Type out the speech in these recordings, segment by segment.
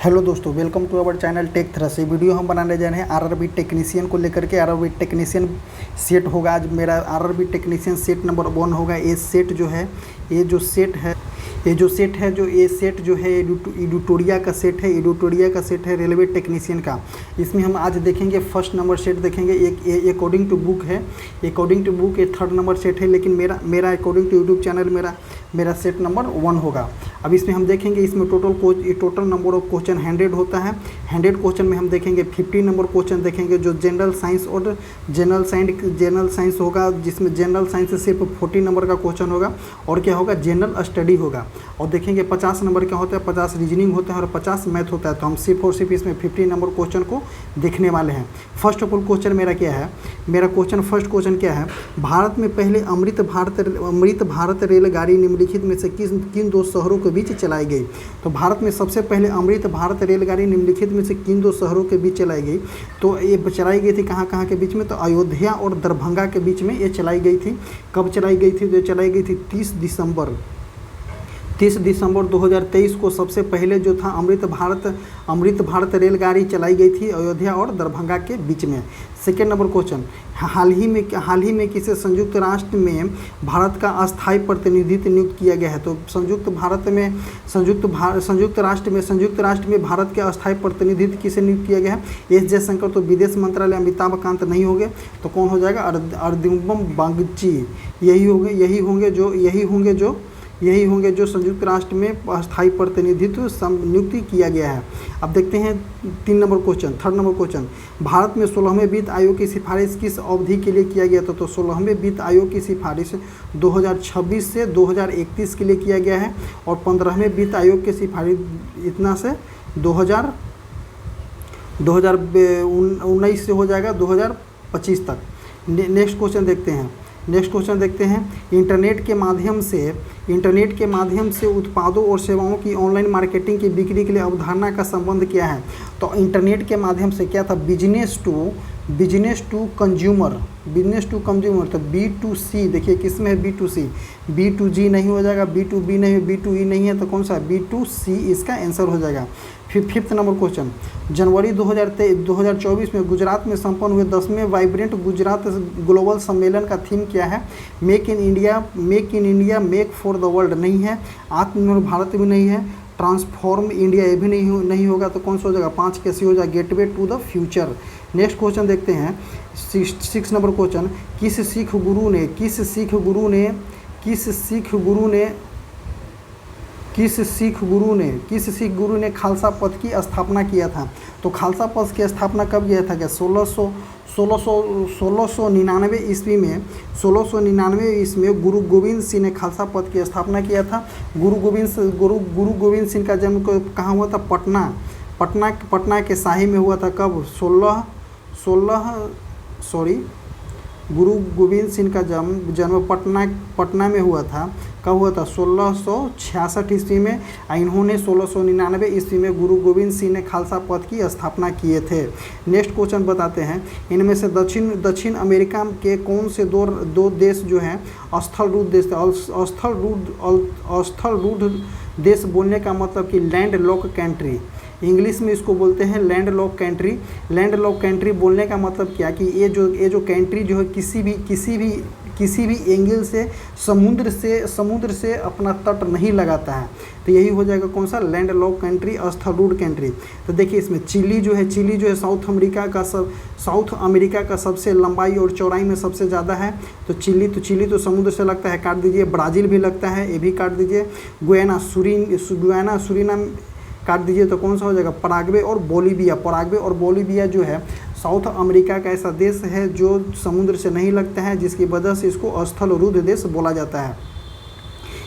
Hello दोस्तों, welcome to our channel tech थ्रस। ये वीडियो हम बनाने जा रहे हैं आरआरबी टेक्नीशियन को लेकर के। आरआरबी टेक्नीशियन सेट होगा आज मेरा। आरआरबी टेक्नीशियन सेट नंबर 1 होगा। ये सेट जो है ये सेट जो है एडिटोरिया का सेट है। एडिटोरिया का सेट है रेलवे टेक्नीशियन का। इसमें हम आज देखेंगे फर्स्ट नंबर सेट देखेंगे। एक अकॉर्डिंग टू बुक है, अकॉर्डिंग टू बुक ये थर्ड नंबर सेट है, लेकिन मेरा अकॉर्डिंग टू यूट्यूब चैनल मेरा सेट नंबर 1 होगा। अब इसमें हम देखेंगे इसमें टोटल नंबर ऑफ क्वेश्चन 100 होता है। 100 क्वेश्चन में हम देखेंगे 50 नंबर क्वेश्चन देखेंगे जो जनरल साइंस और जनरल साइंस होगा, जिसमें जनरल साइंस से सिर्फ 40 नंबर का क्वेश्चन होगा और क्या होगा, जनरल स्टडी होगा। और देखेंगे 50 नंबर क्या होता है, 50 रीजनिंग होता है और 50 मैथ होता है। तो हम सिर्फ और सिर्फ इसमें 50 नंबर क्वेश्चन को देखने वाले हैं। फर्स्ट ऑफ ऑल क्वेश्चन मेरा क्या है, फर्स्ट क्वेश्चन क्या है, भारत में पहले अमृत भारत रेलगाड़ी निम्नलिखित में से किन दो शहरों के बीच चलाई गई। तो भारत में सबसे पहले अमृत भारत रेलगाड़ी निम्नलिखित में से किन दो शहरों के बीच चलाई गई। तो ये चलाई गई थी कहाँ के बीच में, तो अयोध्या और दरभंगा के बीच में ये चलाई गई थी। कब चलाई गई थी, तो ये चलाई गई थी 30 दिसंबर 2023 को सबसे पहले जो था अमृत भारत रेलगाड़ी चलाई गई थी अयोध्या और दरभंगा के बीच में। सेकेंड नंबर क्वेश्चन, हाल ही में किसे संयुक्त राष्ट्र में भारत का अस्थायी प्रतिनिधित्व नियुक्त किया गया है। तो संयुक्त राष्ट्र में भारत के अस्थायी प्रतिनिधित्व किसे नियुक्त किया गया है। एस जयशंकर। तो विदेश मंत्रालय अमिताभ कांत नहीं होंगे, तो कौन हो जाएगा, अर्जुन बागची। यही होंगे जो संयुक्त राष्ट्र में अस्थायी प्रतिनिधित्व नियुक्ति किया गया है। अब देखते हैं थर्ड नंबर क्वेश्चन, भारत में 16वें वित्त आयोग की सिफारिश किस अवधि के लिए किया गया था। तो 16वें वित्त आयोग की सिफारिश 2026 से 2031 के लिए किया गया है और 15वें वित्त आयोग की सिफारिश इतना से 2019 से हो जाएगा 2025 तक। नेक्स्ट क्वेश्चन देखते हैं इंटरनेट के माध्यम से उत्पादों और सेवाओं की ऑनलाइन मार्केटिंग की बिक्री के लिए अवधारणा का संबंध क्या है। तो इंटरनेट के माध्यम से क्या था, बिजनेस टू कंज्यूमर। तो B2C देखिए किसमें है, B2C। B2G नहीं हो जाएगा, B2B नहीं है, B2E नहीं है, तो कौन सा है, B2C इसका आंसर हो जाएगा। फिर फिफ्थ नंबर क्वेश्चन, जनवरी 2024 में गुजरात में संपन्न हुए 10वें वाइब्रेंट गुजरात ग्लोबल सम्मेलन का थीम क्या है। Make in India make for the world नहीं है, आत्मनिर्भर भारत भी नहीं है, ट्रांसफॉर्म इंडिया ये भी नहीं होगा, तो कौन सा हो जाएगा, 5 कैसे हो जाएगा, gateway to the future. Next question देखते हैं 6 नंबर क्वेश्चन, किस सिख गुरु ने खालसा पंथ की स्थापना किया था। तो खालसा पंथ की स्थापना कब किया था, क्या 1699 ईस्वी में। 1699 ईस्वी में गुरु गोविंद सिंह ने खालसा पंथ की स्थापना किया था। गुरु गोविंद सिंह का जन्म कहाँ हुआ था, पटना के शाही में हुआ था। कब, गुरु गोविंद सिंह का जन्म पटना में हुआ था। कब हुआ था, 1666 ईस्वी में। इन्होंने 1699 ईस्वी में गुरु गोविंद सिंह ने खालसा पंथ की स्थापना किए थे। नेक्स्ट क्वेश्चन बताते हैं, इनमें से दक्षिण अमेरिका के कौन से दो देश जो हैं स्थल रूढ़ देश बोलने का मतलब कि लैंड लॉक कंट्री, इंग्लिश में इसको बोलते हैं land lock country. Land lock country बोलने का मतलब क्या कि ये जो कंट्री जो है किसी भी एंगल से समुद्र से अपना तट नहीं लगाता है, तो यही हो जाएगा कौन सा, लैंड लॉक कंट्री, स्थलरूढ़ कंट्री। तो देखिए इसमें चिली जो है साउथ अमेरिका का सबसे लंबाई और चौड़ाई में सबसे ज़्यादा है। तो चिली तो समुद्र से लगता है, काट दीजिए। ब्राज़ील भी लगता है, ये भी काट दीजिए। गुयाना सूरीनाम काट दीजिए, तो कौन सा हो जाएगा, पराग्वे और बोलीविया जो है साउथ अमेरिका का ऐसा देश है जो समुद्र से नहीं लगता है, जिसकी वजह से इसको स्थलरूढ़ देश बोला जाता है।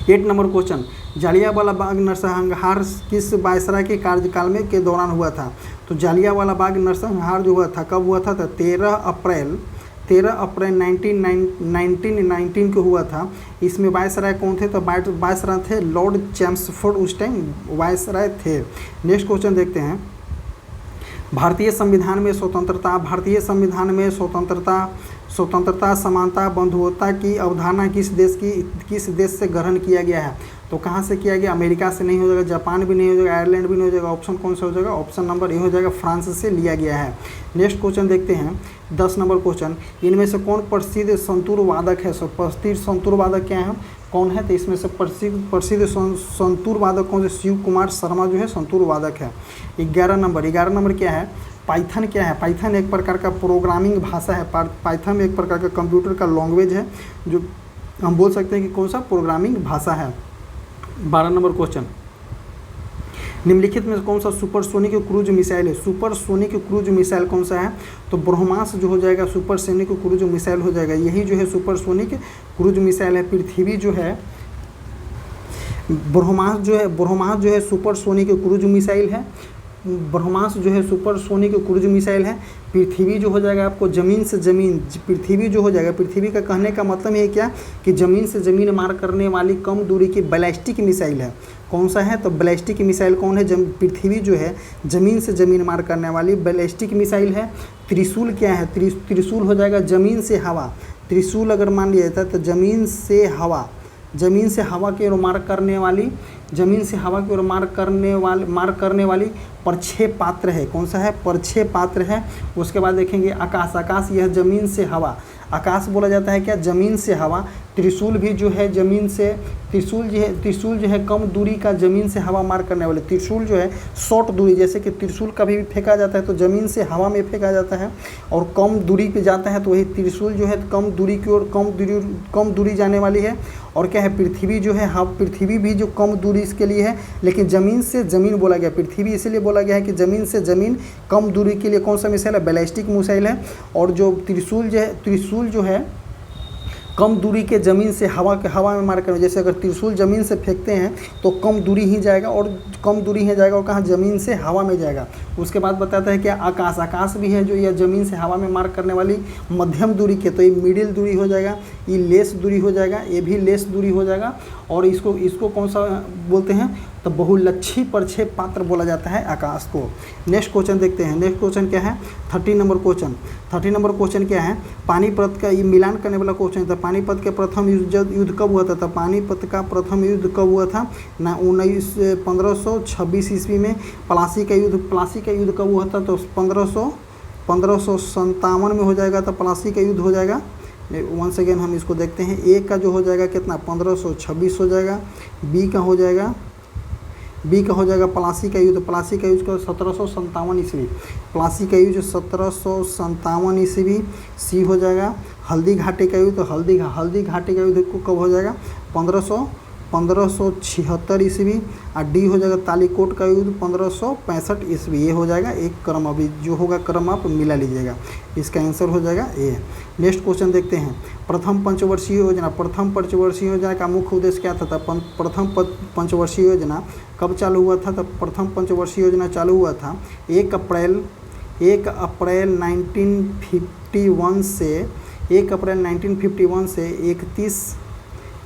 8 नंबर क्वेश्चन, जालियांवाला बाग नरसंहार किस वायसराय के कार्यकाल में के दौरान हुआ था। तो जालियांवाला बाग नरसंहार जो हुआ था कब हुआ था, तो 13 अप्रैल 1919 को हुआ था। इसमें वायसराय कौन थे, तो वायसराय थे लॉर्ड चैम्सफोर्ड, उस टाइम वायसराय थे। नेक्स्ट क्वेश्चन देखते हैं, भारतीय संविधान में स्वतंत्रता, भारतीय संविधान में स्वतंत्रता समानता बंधुता की अवधारणा किस देश से ग्रहण किया गया है? तो कहाँ से किया गया? अमेरिका से नहीं हो जाएगा, जापान भी नहीं हो जाएगा, आयरलैंड भी नहीं हो जाएगा। ऑप्शन कौन सा हो जाएगा? ऑप्शन नंबर ए हो जाएगा, फ्रांस से लिया गया है। नेक्स्ट क्वेश्चन देखते हैं 10 नंबर क्वेश्चन, इनमें से कौन प्रसिद्ध संतूर वादक है? प्रसिद्ध संतूर वादक क्या है, कौन है? तो इसमें से प्रसिद्ध संतूर वादक कौन से? शिव कुमार शर्मा जो है संतूर वादक है। 11 नंबर क्या है? पाइथन क्या है? पाइथन एक प्रकार का प्रोग्रामिंग भाषा है। पाइथन एक प्रकार का कंप्यूटर का लैंग्वेज है, जो हम बोल सकते हैं कि कौन सा प्रोग्रामिंग भाषा है। 12 नंबर क्वेश्चन, निम्नलिखित में कौन सा सुपरसोनिक क्रूज मिसाइल है? सुपरसोनिक क्रूज मिसाइल कौन सा है? तो ब्रह्मास्त्र जो हो जाएगा सुपरसोनिक क्रूज मिसाइल हो जाएगा। यही जो है सुपरसोनिक क्रूज मिसाइल है। पृथ्वी जो है ब्रह्मास्त्र जो है सुपरसोनिक क्रूज मिसाइल है। ब्रह्मास्त्र जो है सुपरसोनिक क्रूज मिसाइल है। पृथ्वी जो हो जाएगा आपको ज़मीन से ज़मीन, पृथ्वी जो हो जाएगा, पृथ्वी का कहने का मतलब ये क्या कि ज़मीन से ज़मीन मार करने वाली कम दूरी की बैलिस्टिक मिसाइल है। कौन सा है? तो बैलिस्टिक मिसाइल कौन है? पृथ्वी जो है ज़मीन से ज़मीन मार करने वाली बैलिस्टिक मिसाइल है। त्रिशूल क्या है? त्रिशूल हो जाएगा ज़मीन से हवा। त्रिशूल अगर मान लिया जाता है तो ज़मीन से हवा की ओर मार करने वाली, ज़मीन से हवा की ओर मार करने वाली प्रक्षेपास्त्र है। कौन सा है? प्रक्षेपास्त्र है। उसके बाद देखेंगे आकाश, यह ज़मीन से हवा, आकाश बोला जाता है क्या? ज़मीन से हवा। त्रिशूल भी जो है ज़मीन से, त्रिशूल जो है कम दूरी का ज़मीन से हवा मार करने वाले। त्रिशूल जो है शॉर्ट दूरी, जैसे कि त्रिशूल कभी भी फेंका जाता है तो ज़मीन से हवा में फेंका जाता है, और कम दूरी पे जाता है तो वही त्रिशूल जो है कम दूरी की ओर कम दूरी जाने वाली है। और क्या है? पृथ्वी जो है, हाँ पृथ्वी भी जो कम दूरी इसके लिए है, लेकिन ज़मीन से ज़मीन बोला गया। पृथ्वी इसलिए बोला गया है कि ज़मीन से ज़मीन कम दूरी के लिए कौन सा मिसाइल है? बैलिस्टिक मिसाइल है। और जो त्रिशूल जो है कम दूरी के ज़मीन से हवा में मार कर, जैसे अगर त्रिशूल ज़मीन से फेंकते हैं तो कम दूरी ही जाएगा, और कम दूरी ही जाएगा और कहाँ? ज़मीन से हवा में जाएगा। उसके बाद बताता है कि आकाश भी है जो यह ज़मीन से हवा में मार करने वाली मध्यम दूरी के, तो ये मिडिल दूरी हो जाएगा, ये लेस दूरी हो जाएगा, ये भी लेस दूरी हो जाएगा। और इसको कौन सा बोलते हैं? तो बहुलक्षी प्रक्षेपास्त्र बोला जाता है आकाश को। नेक्स्ट क्वेश्चन देखते हैं। नेक्स्ट क्वेश्चन क्या है? 30 नंबर क्वेश्चन क्या है? पानीपत का ये मिलान करने वाला क्वेश्चन था। पानीपत के प्रथम युद्ध कब हुआ था? तो पानीपत का प्रथम युद्ध कब हुआ था? 1526 ईस्वी में। प्लासी का युद्ध कब हुआ था? तो 1557 में हो जाएगा, तो प्लासी का युद्ध हो जाएगा। वंस अगेन हम इसको देखते हैं। ए का जो हो जाएगा कितना? 1526 हो जाएगा। बी का हो जाएगा प्लासी का युद्ध को 1757 ईस्वी। प्लासी का युद्ध 1757 ईस्वी। सी हो जाएगा हल्दी घाटी का युद्ध। हल्दी घाटी का युद्ध को कब हो जाएगा? 1576 ईस्वी। और डी हो जाएगा तालीकोट का युद्ध 1565 ईस्वी। ये हो जाएगा एक क्रम, अभी जो होगा क्रम आप मिला लीजिएगा। इसका आंसर हो जाएगा ए। नेक्स्ट क्वेश्चन देखते हैं। प्रथम पंचवर्षीय योजना का मुख्य उद्देश्य क्या था? प्रथम पंचवर्षीय योजना कब चालू हुआ था? तो प्रथम पंचवर्षीय योजना चालू हुआ था 1 अप्रैल 1951 से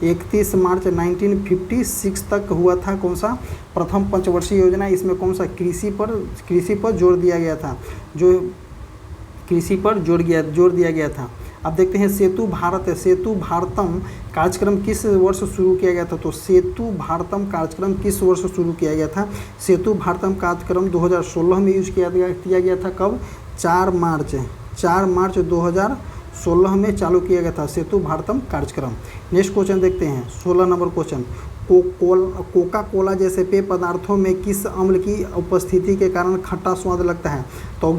31 मार्च 1956 तक हुआ था। कौन सा? प्रथम पंचवर्षीय योजना। इसमें कौन सा? कृषि पर जोर दिया गया था, जोर दिया गया था। अब देखते हैं सेतु भारतम कार्यक्रम किस वर्ष शुरू किया गया था? तो सेतु भारतम कार्यक्रम किस वर्ष शुरू किया गया था? सेतु भारतम कार्यक्रम 2016 में यूज किया गया था। कब? 4 मार्च 2016 में चालू किया गया था सेतु भारतम कार्यक्रम। नेक्स्ट क्वेश्चन देखते हैं। 16 नंबर क्वेश्चन, कोका कोला जैसे पेय पदार्थों में किस अम्ल की उपस्थिति के कारण खट्टा स्वाद लगता है? तो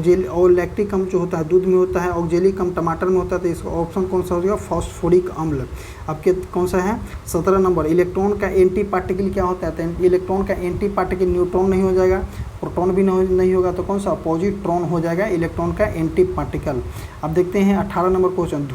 लैक्टिक अम्ल जो होता है दूध में होता है, ऑक्जेलिक अम्ल टमाटर में होता है। तो इसका ऑप्शन कौन सा हो जाएगा? फॉस्फोरिक अम्ल। आपके कौन सा है? 17 नंबर, इलेक्ट्रॉन का एंटी पार्टिकल क्या होता है? तो इलेक्ट्रॉन का एंटी पार्टिकल न्यूट्रॉन नहीं हो जाएगा, प्रोटॉन भी नहीं होगा, तो कौन सा? पॉजिट्रॉन हो जाएगा इलेक्ट्रॉन का एंटी पार्टिकल। अब देखते हैं 18 नंबर क्वेश्चन,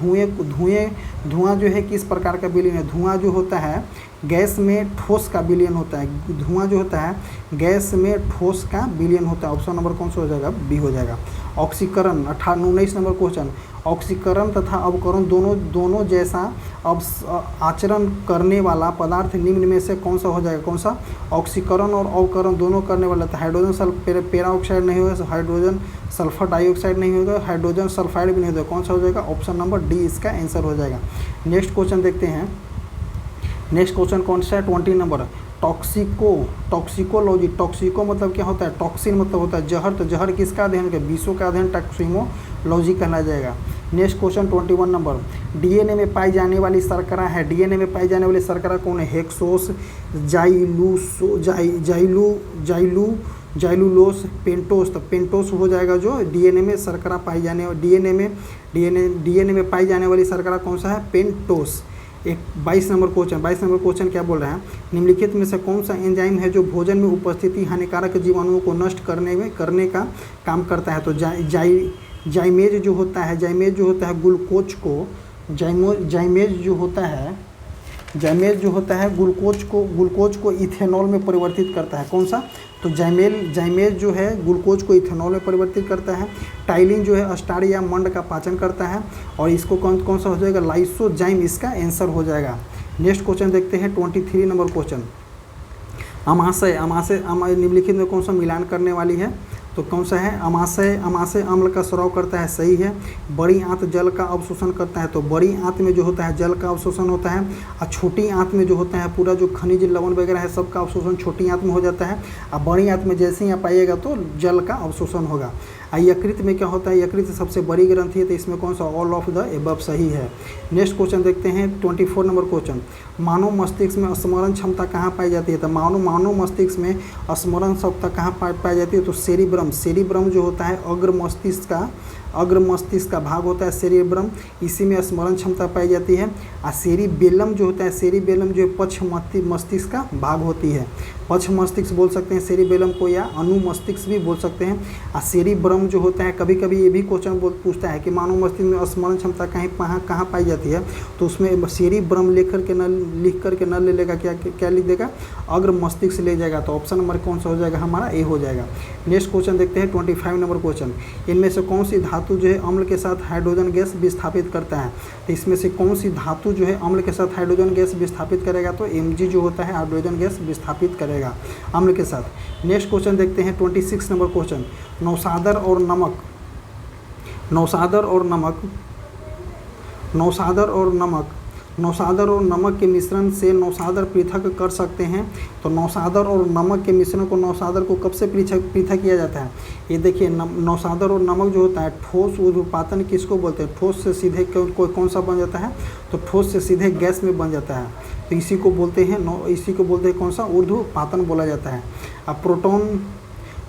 धुआं जो है किस प्रकार का विलीन है? धुआं जो होता है गैस में ठोस का विलयन होता है। धुआं जो होता है गैस में ठोस का विलयन होता है। ऑप्शन नंबर कौन सा हो जाएगा? बी हो जाएगा। ऑक्सीकरण 19 नंबर क्वेश्चन, ऑक्सीकरण तथा अवकरण दोनों जैसा आचरण करने वाला पदार्थ निम्न में से कौन सा हो जाएगा? कौन सा? ऑक्सीकरण और अवकरण दोनों करने वाला, तो हाइड्रोजन पेरा ऑक्साइड नहीं होगा, हाइड्रोजन सल्फर डाइऑक्साइड नहीं होगा, हाइड्रोजन सल्फाइड भी नहीं होगा, कौन सा हो जाएगा? ऑप्शन नंबर डी इसका आंसर हो जाएगा। नेक्स्ट क्वेश्चन देखते हैं। नेक्स्ट क्वेश्चन कौन सा है? 20 नंबर, टॉक्सिकोलॉजी। टॉक्सिको मतलब क्या होता है? टॉक्सिन मतलब होता है जहर, तो जहर किसका अध्ययन है? विषों का अध्ययन टॉक्सिकोलॉजी कहला जाएगा। नेक्स्ट क्वेश्चन 21 नंबर, डीएनए में पाई जाने वाली शर्करा है, डीएनए में पाई जाने वाली शर्करा कौन है? Hexose, xylulose, pentose. तो पेंटोस हो जाएगा जो डीएनए में शर्करा पाई जाने, डीएनए में पाई जाने वाली शर्करा कौन सा है? पेंटोस। एक 22 नंबर क्वेश्चन क्या बोल रहे हैं? निम्नलिखित में से कौन सा एंजाइम है जो भोजन में उपस्थिति हानिकारक जीवाणुओं को नष्ट करने का काम करता है? तो जाइमेज जो होता है ग्लूकोज को इथेनॉल में परिवर्तित करता है। कौन सा? तो जाइमेज जो है ग्लूकोज को इथेनॉल में परिवर्तित करता है। टाइलिन जो है स्टार्च या मंड का पाचन करता है, और इसको कौन सा हो जाएगा? लाइसोजाइम इसका आंसर हो जाएगा। नेक्स्ट क्वेश्चन देखते हैं 23 नंबर क्वेश्चन, अमाशय निम्नलिखित में कौन सा मिलान करने वाली है? तो कौन सा है? अमाशय अम्ल का स्राव करता है, सही है। बड़ी आंत जल का अवशोषण करता है, तो बड़ी आंत में जो होता है जल का अवशोषण होता है, और छोटी आंत में जो होता है पूरा जो खनिज लवण वगैरह है सबका अवशोषण छोटी आंत में हो जाता है, और बड़ी आंत में जैसे ही आप पाइएगा तो जल का अवशोषण होगा। यकृत में क्या होता है? यकृत सबसे बड़ी ग्रंथि है, तो इसमें कौन सा? ऑल ऑफ द एबव सही है। नेक्स्ट क्वेश्चन देखते हैं 24 नंबर क्वेश्चन, मानव मस्तिष्क में स्मरण क्षमता कहाँ पाई जाती है? तो मानव मस्तिष्क में स्मरण क्षमता कहाँ पाई जाती है? तो सेरिब्रम जो होता है अग्र मस्तिष्क का भाग होता है सेरिब्रम, इसी में स्मरण क्षमता पाई जाती है। और सेरिबेलम जो होता है, सेरिबेलम जो पक्ष मस्तिष्क का भाग होती है, पक्ष मस्तिष्क बोल सकते हैं सेरिबेलम को, या अनुमस्तिष्क भी बोल सकते हैं। और सेरिब्रम जो होता है, कभी कभी ये भी क्वेश्चन पूछता है कि मानव मस्तिष्क में स्मरण क्षमता कहाँ पाई जाती है? तो उसमें सेरिब्रम लिख करके न ले लेगा, क्या लिख देगा? अग्र मस्तिष्क ले जाएगा, तो ऑप्शन नंबर कौन सा हो जाएगा? हमारा ए हो जाएगा। नेक्स्ट क्वेश्चन देखते हैं 25 नंबर क्वेश्चन, इनमें से कौन सी धातु जो है अम्ल के साथ हाइड्रोजन गैस विस्थापित करता है? तो इसमें से कौन सी धातु जो है अम्ल के साथ हाइड्रोजन गैस विस्थापित करेगा? तो Mg जो होता है हाइड्रोजन गैस विस्थापित करेगा अम्ल के साथ। नेक्स्ट क्वेश्चन देखते हैं 26 नंबर क्वेश्चन, नौशादर और नमक के मिश्रण से नौशादर पृथक कर सकते हैं। तो नौशादर और नमक के मिश्रण को नौशादर को कब से पृथक किया जाता है? ये देखिए, नौशादर और नमक जो होता है, ठोस ऊर्ध्वपातन किसको बोलते हैं? ठोस से सीधे कौन सा बन जाता है? तो ठोस से सीधे गैस में बन जाता है, तो इसी को बोलते हैं कौन सा? ऊर्ध्वपातन बोला जाता है। अब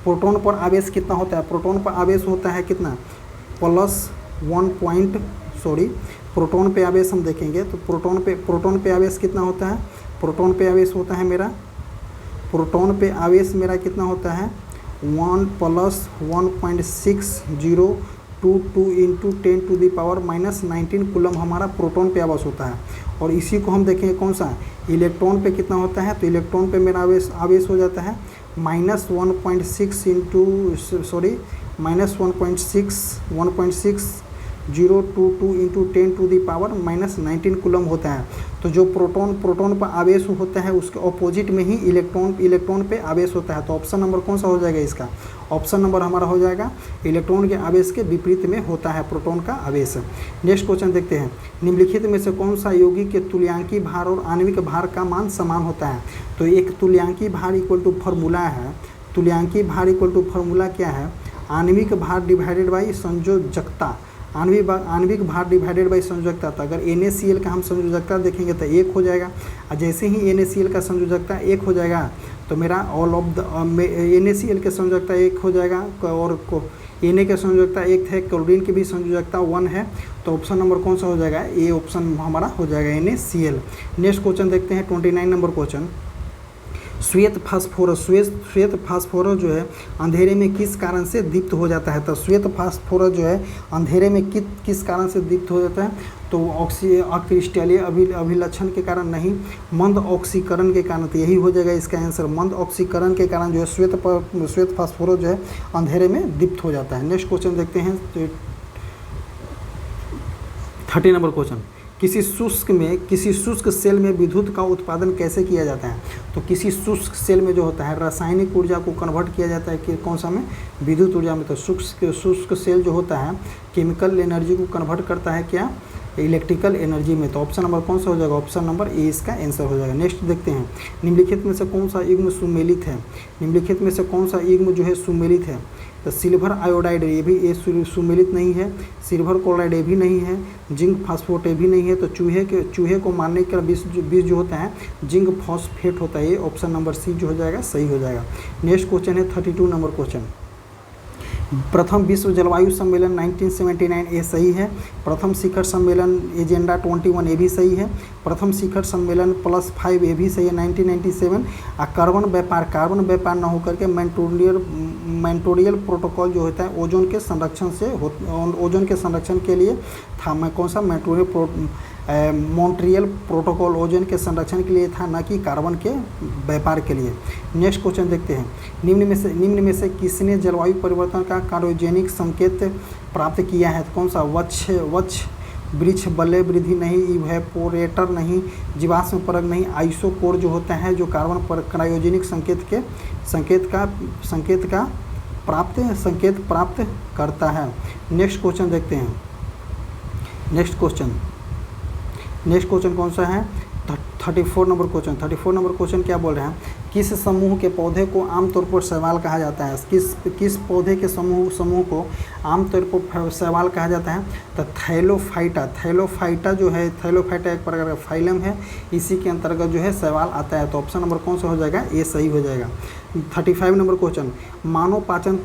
प्रोटॉन पर आवेश कितना होता है? प्रोटॉन पर आवेश होता है कितना? प्रोटॉन पे आवेश हम देखेंगे तो प्रोटॉन पे आवेश कितना होता है? प्रोटॉन पे आवेश होता है मेरा कितना होता है? 1 + 1.602 × 10⁻⁻19 कूलम हमारा प्रोटॉन पे आवेश होता है। और इसी को हम देखेंगे कौन सा? इलेक्ट्रॉन पे कितना होता है? तो इलेक्ट्रॉन पे मेरा आवेश हो जाता है -1.602 × 10⁻⁻19 कूलम होता है। तो जो प्रोटॉन पर आवेश होता है उसके ऑपोजिट में ही इलेक्ट्रॉन पे आवेश होता है। तो ऑप्शन नंबर कौन सा हो जाएगा इसका? ऑप्शन नंबर हमारा हो जाएगा इलेक्ट्रॉन के आवेश के विपरीत में होता है प्रोटॉन का आवेश। नेक्स्ट क्वेश्चन देखते हैं, निम्नलिखित में से कौन सा यौगिक के तुल्यांकी भार और आणविक भार का मान समान होता है? तो एक तुल्यांकी भार इक्वल टू फॉर्मूला है, तुल्यांकी भार इक्वल टू फॉर्मूला क्या है? आणविक भार डिवाइडेड बाई संयोजकता, आणविक भार डिवाइडेड बाई संयोजकता। तो अगर NaCl का हम संयोजकता देखेंगे तो 1 हो जाएगा, और जैसे ही NaCl का संयोजकता 1 हो जाएगा तो मेरा NaCl के संयोजकता 1 हो जाएगा, और Na के संयोजकता 1 है, क्लोरीन की भी संयोजकता 1 है। तो ऑप्शन नंबर कौन सा हो जाएगा? ये ऑप्शन हमारा हो जाएगा NaCl। नेक्स्ट क्वेश्चन देखते हैं 29 नंबर क्वेश्चन, श्वेत फास्फोरस जो है अंधेरे में किस कारण से दीप्त हो जाता है? तो श्वेत फास्फोरस जो है अंधेरे में किस कारण से दीप्त हो जाता है? तो अक्रिस्टलीय अभिलक्षण के कारण नहीं, मंद ऑक्सीकरण के कारण। तो यही हो जाएगा इसका आंसर, मंद ऑक्सीकरण के कारण जो है श्वेत फास्फोरस जो है अंधेरे में दीप्त हो जाता है। नेक्स्ट क्वेश्चन देखते हैं, 30 नंबर क्वेश्चन, किसी शुष्क सेल में विद्युत का उत्पादन कैसे किया जाता है? तो किसी शुष्क सेल में जो होता है रासायनिक ऊर्जा को कन्वर्ट किया जाता है कि कौन सा में? विद्युत ऊर्जा में। तो शुष्क सेल जो होता है केमिकल एनर्जी को कन्वर्ट करता है क्या? इलेक्ट्रिकल एनर्जी में। तो ऑप्शन नंबर कौन सा हो जाएगा? ऑप्शन नंबर ए इसका आंसर हो जाएगा। नेक्स्ट देखते हैं, निम्नलिखित में से कौन सा युग्म सुमेलित है? निम्नलिखित में से कौन सा युग्म जो है सुमेलित है? तो सिल्वर आयोडाइड, ये भी ए सुमेलित नहीं है। सिल्वर क्लोराइड ये भी नहीं है। जिंक फास्फोट ये भी नहीं है। तो चूहे को मारने का विष जो होता है जिंक फॉस्फेट होता है। ये ऑप्शन नंबर सी जो हो जाएगा सही हो जाएगा। नेक्स्ट क्वेश्चन है 32 नंबर क्वेश्चन, प्रथम विश्व जलवायु सम्मेलन 1979 ये सही है। प्रथम शिखर सम्मेलन एजेंडा 21 ये भी सही है। प्रथम शिखर सम्मेलन +5 ये भी सही है 1997। कार्बन व्यापार न होकर के मॉन्ट्रियल प्रोटोकॉल जो होता है ओजोन के संरक्षण के लिए था। मैं कौन सा? मॉन्ट्रियल प्रोटोकॉल ओजोन के संरक्षण के लिए था, न कि कार्बन के व्यापार के लिए। नेक्स्ट क्वेश्चन देखते हैं, निम्न में से किसने जलवायु परिवर्तन का कार्योजेनिक संकेत प्राप्त किया है? तो कौन सा? वृक्ष बलय वृद्धि नहीं, इवेपोरेटर नहीं, जीवाश्म परक नहीं, आइसोकोर जो होता है जो कार्बन पर क्रायोजेनिक संकेत प्राप्त करता है। नेक्स्ट क्वेश्चन देखते हैं, नेक्स्ट क्वेश्चन कौन सा है? 34 नंबर क्वेश्चन क्या बोल रहे हैं? किस समूह के पौधे को आमतौर पर शैवाल कहा जाता है? किस पौधे के समूह को आमतौर पर शैवाल कहा जाता है? तो थैलोफाइटा जो है, थैलोफाइटा एक प्रकार का फाइलम है, इसी के अंतर्गत जो है शैवाल आता है। तो ऑप्शन नंबर कौन सा हो जाएगा? ये सही हो जाएगा। 35 नंबर क्वेश्चन, मानव पाचन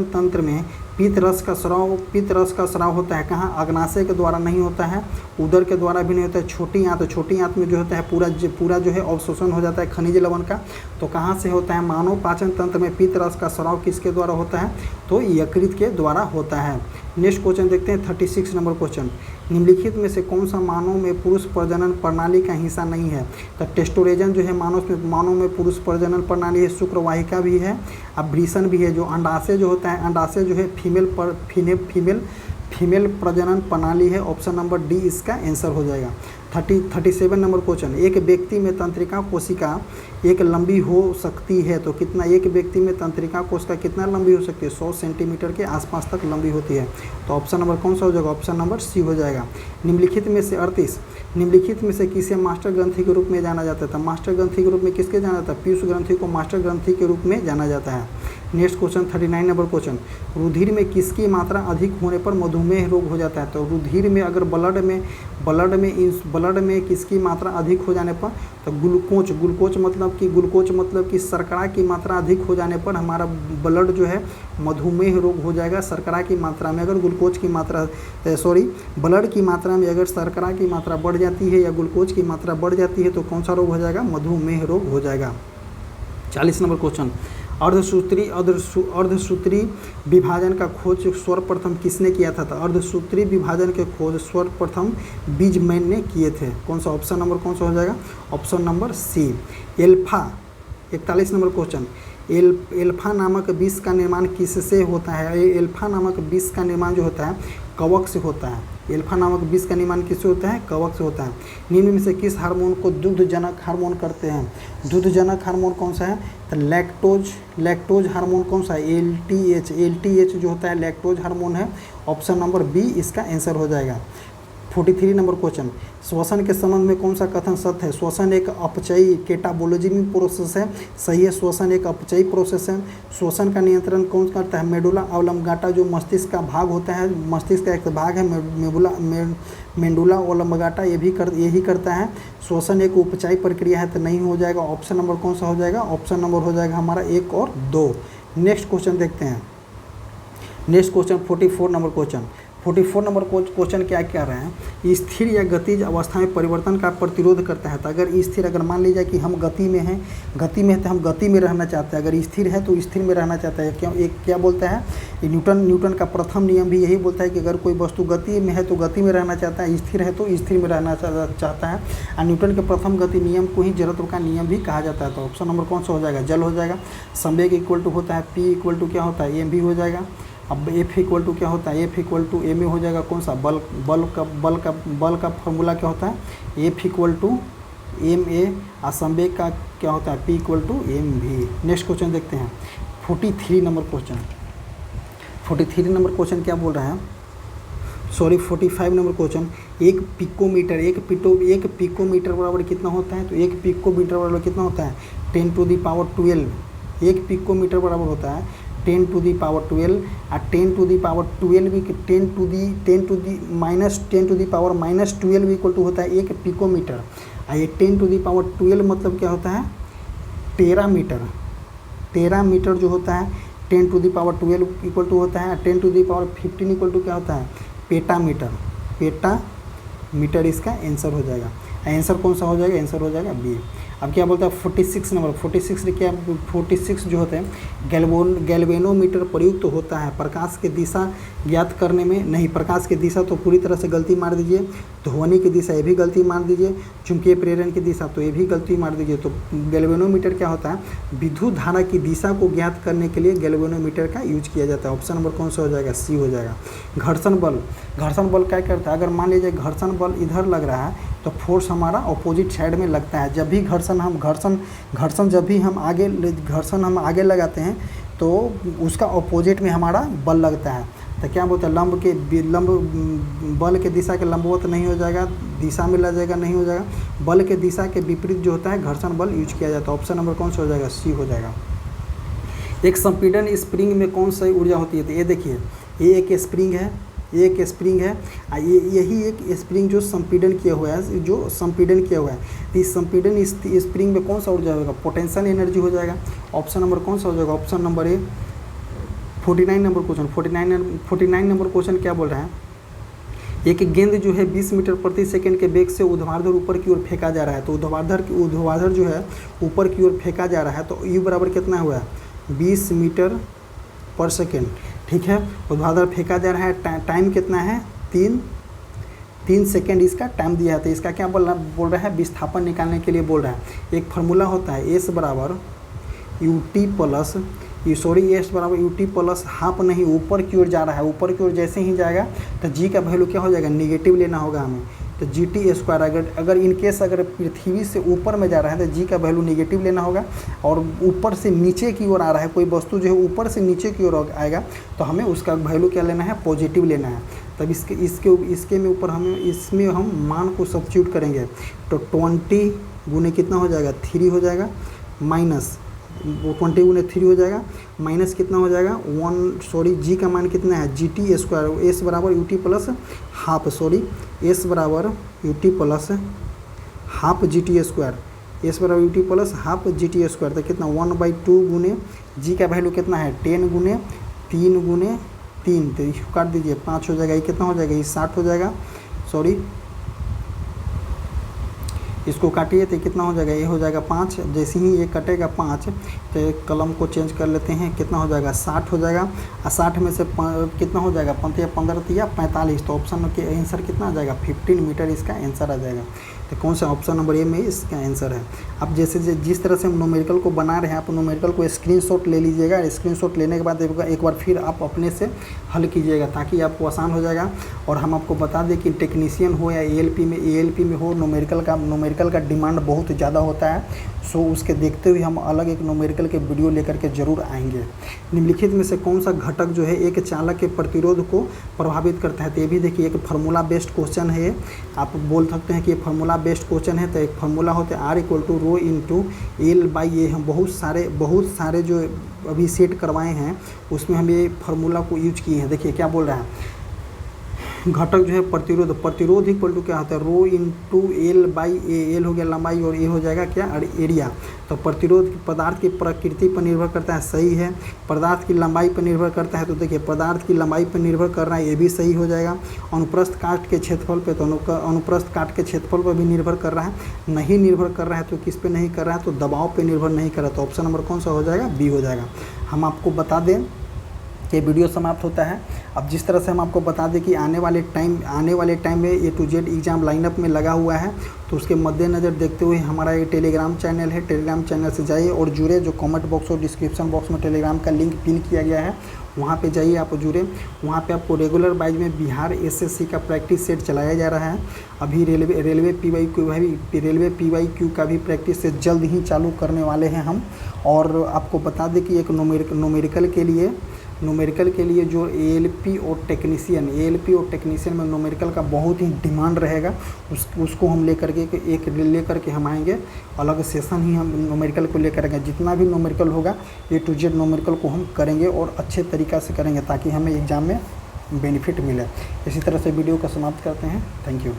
तंत्र में पित्त रस का स्राव होता है कहाँ? अग्नाशय के द्वारा नहीं होता है, उदर के द्वारा भी नहीं होता है, छोटी आंत में जो होता है पूरा जो है अवशोषण हो जाता है खनिज लवण का। तो कहाँ से होता है? मानव पाचन तंत्र में पित्त रस का स्राव किसके द्वारा होता है? तो यकृत के द्वारा होता है। नेक्स्ट क्वेश्चन देखते हैं 36 नंबर क्वेश्चन, निम्नलिखित में से कौन सा मानव में पुरुष प्रजनन प्रणाली का हिस्सा नहीं है? तो टेस्टोरेजन जो है मानव में पुरुष प्रजनन प्रणाली है, शुक्रवाहिका भी है, अभ्रीशन भी है। जो अंडाशय जो होता है, अंडाशय जो है फीमेल प्रजनन प्रणाली है। ऑप्शन नंबर डी इसका आंसर हो जाएगा। 37 नंबर क्वेश्चन, एक व्यक्ति में तंत्रिका कोशिका एक लंबी हो सकती है तो कितना? एक व्यक्ति में तंत्रिका कोशिका कितना लंबी हो सकती है? 100 सेंटीमीटर के आसपास तक लंबी होती है। तो ऑप्शन नंबर कौन सा हो जाएगा? ऑप्शन नंबर सी हो जाएगा। निम्नलिखित में से 38, निम्नलिखित में से किसे मास्टर ग्रंथि के रूप में जाना जाता था? मास्टर ग्रंथि के रूप में किसके जाना जाता है? पीयूष ग्रंथि को मास्टर ग्रंथि के रूप में जाना जाता है। नेक्स्ट क्वेश्चन 39 नंबर क्वेश्चन, रुधिर में किसकी मात्रा अधिक होने पर मधुमेह रोग हो जाता है? तो रुधिर में अगर ब्लड में किसकी मात्रा अधिक हो जाने पर? तो ग्लूकोज मतलब कि शर्करा की मात्रा अधिक हो जाने पर हमारा ब्लड जो है मधुमेह रोग हो जाएगा। शर्करा की मात्रा में अगर ब्लड की मात्रा में अगर शर्करा की मात्रा बढ़ जाती है या ग्लूकोज की मात्रा बढ़ जाती है तो कौन सा रोग हो जाएगा? मधुमेह रोग हो जाएगा। 40 नंबर क्वेश्चन, अर्धसूत्री विभाजन का खोज सर्वप्रथम किसने किया था? तो अर्धसूत्री विभाजन के खोज सर्वप्रथम बीजमैन ने किए थे। कौन सा? ऑप्शन नंबर कौन सा हो जाएगा? Option number C. 41 number question, alpha नामक विष का निर्माण किससे होता है? एल्फा नामक विष का निर्माण जो होता है कवक से होता है। एल्फा नामक विष का निर्माण किससे होता है? कवक से होता है। निम्न में से किस हार्मोन को दुग्धजनक हार्मोन करते हैं? दुग्धजनक हार्मोन कौन सा है? तो लैक्टोज हार्मोन कौन सा है? एलटीएच जो होता है लैक्टोज हार्मोन है। ऑप्शन नंबर बी इसका आंसर हो जाएगा। 43 नंबर क्वेश्चन, श्वसन के संबंध में कौन सा कथन सत्य है? श्वसन एक अपचयी कैटाबोलॉजी प्रोसेस है, सही है। श्वसन एक अपचयी प्रोसेस है। श्वसन का नियंत्रण कौन करता है? मेडुला ऑब्लांगाटा जो मस्तिष्क का भाग होता है, मस्तिष्क का एक भाग है मेडुला ऑब्लांगाटा, यही करता है। श्वसन एक उपचायी प्रक्रिया है तो नहीं हो जाएगा। ऑप्शन नंबर कौन सा हो जाएगा? ऑप्शन नंबर हो जाएगा हमारा 1 और 2। नेक्स्ट क्वेश्चन देखते हैं। Next question 44 number question, 44 number question क्या कह रहे हैं, स्थिर या गतिज अवस्था में परिवर्तन का प्रतिरोध करता है। तो अगर स्थिर, अगर मान लीजिए कि हम गति में हैं, तो हम गति में रहना चाहते हैं, अगर स्थिर है तो स्थिर में रहना चाहता है। क्यों, एक क्या बोलता है, न्यूटन का प्रथम नियम भी यही बोलता है कि अगर कोई वस्तु गति में है तो गति में रहना चाहता है, स्थिर है तो स्थिर में रहना चाहता है। और न्यूटन के प्रथम गति नियम को ही जड़त्व का नियम भी कहा जाता है। तो ऑप्शन नंबर कौन सा हो जाएगा, जल हो जाएगा। संवेग इक्वल टू होता है P इक्वल टू क्या होता है, mv हो जाएगा। अब F इक्वल टू क्या होता है, F इक्वल टू ma हो जाएगा। कौन सा, बल का फॉर्मूला क्या होता है, F इक्वल टू ma। और संवेग का क्या होता है, P equal to mv। Next question देखते हैं 43 नंबर क्वेश्चन। 43 नंबर क्वेश्चन क्या बोल रहा है, सॉरी 45 नंबर क्वेश्चन। एक पिकोमीटर बराबर कितना होता है, तो एक पिकोमीटर बराबर कितना होता है, 10 टू दी पावर 12। एक पिकोमीटर बराबर होता है 10 टू दी पावर 12। और 10 टू दी पावर 12 भी 10 to the power minus 12 equal to होता है एक पिकोमीटर। और ये 10 टू दी पावर 12 मतलब क्या होता है, टेरामीटर। टेरामीटर जो होता है 10 to the power 12 equal to होता है 10 to the power 15 equal to क्या होता है, पेटामीटर। पेटामीटर इसका आंसर हो जाएगा। आंसर कौन सा हो जाएगा, आंसर हो जाएगा बी। अब क्या बोलता है 46 नंबर, 46 जो होते हैं, गैल्वेनोमीटर प्रयुक्त होता है प्रकाश की दिशा ज्ञात करने में। नहीं, प्रकाश की दिशा तो पूरी तरह से गलती मार दीजिए। ध्वनि की दिशा ये भी गलती मार दीजिए। चुंबकीय प्रेरण की दिशा तो ये भी गलती मार दीजिए। तो गैल्वेनोमीटर क्या होता है, विद्युत धारा की दिशा को ज्ञात करने के लिए गैल्वेनोमीटर का यूज किया जाता है। ऑप्शन नंबर कौन सा हो जाएगा, सी हो जाएगा। घर्षण बल क्या करता है, अगर मान लीजिए घर्षण बल इधर लग रहा है तो फोर्स हमारा अपोजिट साइड में लगता है। जब भी घर्षण जब भी हम आगे लगाते हैं तो उसका अपोजिट में हमारा बल लगता है। तो क्या बोलते हैं, बल के दिशा के लंबवत नहीं हो जाएगा, दिशा में लग जाएगा, नहीं हो जाएगा। बल के दिशा के विपरीत जो होता है घर्षण बल यूज किया जाता है। ऑप्शन नंबर कौन सा हो जाएगा, सी हो जाएगा। एक संपीड़न स्प्रिंग में कौन सी ऊर्जा होती है, तो ये देखिए, ये एक स्प्रिंग है, यही एक स्प्रिंग जो संपीड़न किया हुआ है, तो इस संपीड़न स्प्रिंग में कौन सा ऊर्जा होगा, पोटेंशियल एनर्जी हो जाएगा। ऑप्शन नंबर कौन सा हो जाएगा, option number A. 49 number question क्या बोल रहा है, एक गेंद जो है 20 मीटर प्रति सेकंड के वेग से ऊर्ध्वाधर ऊपर की ओर फेंका जा रहा है। तो ऊर्ध्वाधर जो है ऊपर की ओर फेंका जा रहा है, तो यू बराबर कितना हुआ, 20 मीटर पर सेकेंड। ठीक है, ऊर्ध्वाधर फेंका जा रहा है, टाइम कितना है, 3 सेकेंड इसका टाइम दिया है। तो इसका क्या बोल रहा है, विस्थापन निकालने के लिए बोल रहा है। एक फार्मूला होता है एस बराबर यूटी प्लस हाफ, नहीं ऊपर की ओर जा रहा है, ऊपर की ओर जैसे ही जाएगा तो जी का वैल्यू क्या हो जाएगा, निगेटिव लेना होगा हमें। तो जी टी स्क्वायर अगर इनकेस अगर पृथ्वी से ऊपर में जा रहा है तो जी का वैल्यू निगेटिव लेना होगा। और ऊपर से नीचे की ओर आ रहा है, कोई वस्तु जो है ऊपर से नीचे की ओर आएगा तो हमें उसका वैल्यू क्या लेना है, पॉजिटिव लेना है। तब इसके में ऊपर इसमें हम मान को सब्स्टिट्यूट करेंगे। तो 20 गुने कितना हो जाएगा, 3 हो जाएगा, माइनस 20 गुने 3 हो जाएगा, माइनस कितना हो जाएगा, जी का मान कितना है, जी टी स्क्वायर। एस बराबर U T plus half, S बराबर U T plus half G T square. S बराबर U T plus half G T square. तो कितना 1/2 गुने जी का वैल्यू कितना है, 10 गुने 3 तो इसको काट दीजिए, 5 हो जाएगा। ये कितना हो जाएगा, ये 60 हो जाएगा, इसको काटिए तो कितना हो जाएगा, ये हो जाएगा 5। जैसे ही ये कटेगा 5 तो कलम को चेंज कर लेते हैं, कितना हो जाएगा, 60 हो जाएगा। और 60 में से कितना हो जाएगा, 15 या 45। तो ऑप्शन के आंसर कितना आ जाएगा, 15 मीटर इसका आंसर आ जाएगा। तो कौन सा ऑप्शन नंबर ए में इसका आंसर है। अब जैसे जिस तरह से हम न्यूमेरिकल को बना रहे हैं, आप न्यूमेरिकल को स्क्रीनशॉट ले लीजिएगा। स्क्रीनशॉट लेने के बाद एक बार फिर आप अपने से हल कीजिएगा ताकि आपको आसान हो जाएगा। और हम आपको बता दें कि टेक्नीशियन हो या एएलपी में हो, न्यूमेरिकल का डिमांड बहुत ज़्यादा होता है। सो उसके देखते हुए हम अलग एक न्यूमेरिकल के वीडियो लेकर के जरूर आएंगे। निम्नलिखित में से कौन सा घटक जो है एक चालक के प्रतिरोध को प्रभावित करता है। तो ये भी देखिए एक फार्मूला बेस्ड क्वेश्चन है ये, आप बोल सकते हैं कि ये फार्मूला बेस्ड क्वेश्चन है। तो एक फार्मूला होता है R=ρ×L/A। हम बहुत सारे जो अभी सेट करवाए हैं उसमें हम ये फार्मूला को यूज किए हैं। देखिए क्या बोल रहा है, घटक जो है प्रतिरोध, प्रतिरोध इक्वल टू क्या होता है, rho into L by A, L हो गया लंबाई और ए हो जाएगा क्या, एरिया। तो प्रतिरोध पदार्थ की प्रकृति पर निर्भर करता है, सही है। पदार्थ की लंबाई पर निर्भर करता है, तो देखिए पदार्थ की लंबाई पर निर्भर कर रहा है, ये भी सही हो जाएगा। अनुप्रस्थ काट के क्षेत्रफल पे, तो अनुप्रस्थ काट के क्षेत्रफल पर भी निर्भर कर रहा है, नहीं निर्भर कर रहा है तो किस पे नहीं कर रहा है, तो दबाव पे निर्भर नहीं कर रहा, तो ऑप्शन नंबर कौन सा हो जाएगा, बी हो जाएगा। हम आपको बता दें कि वीडियो समाप्त होता है। अब जिस तरह से हम आपको बता दें कि आने वाले टाइम में ए टू जेड एग्ज़ाम लाइनअप में लगा हुआ है, तो उसके मद्देनज़र देखते हुए हमारा ये टेलीग्राम चैनल है, टेलीग्राम चैनल से जाइए और जुड़े। जो कमेंट बॉक्स और डिस्क्रिप्शन बॉक्स में टेलीग्राम का लिंक पिन किया गया है, वहाँ पे जाइए, आप जुड़े। वहाँ पे आपको रेगुलर वाइज में बिहार एसएससी का प्रैक्टिस सेट चलाया जा रहा है। अभी रेलवे PYQ का भी प्रैक्टिस सेट जल्द ही चालू करने वाले हैं हम। और आपको बता दें कि एक न्यूमेरिकल के लिए जो ALP और टेक्नीशियन में न्यूमेरिकल का बहुत ही डिमांड रहेगा, उसको हम लेकर के हम आएंगे। अलग सेशन ही हम न्यूमेरिकल को लेकर आएंगे। जितना भी न्यूमेरिकल होगा A to Z न्यूमेरिकल को हम करेंगे और अच्छे तरीक़ा से करेंगे, ताकि हमें एग्ज़ाम में बेनिफिट मिले। इसी तरह से वीडियो का समाप्त करते हैं। Thank you.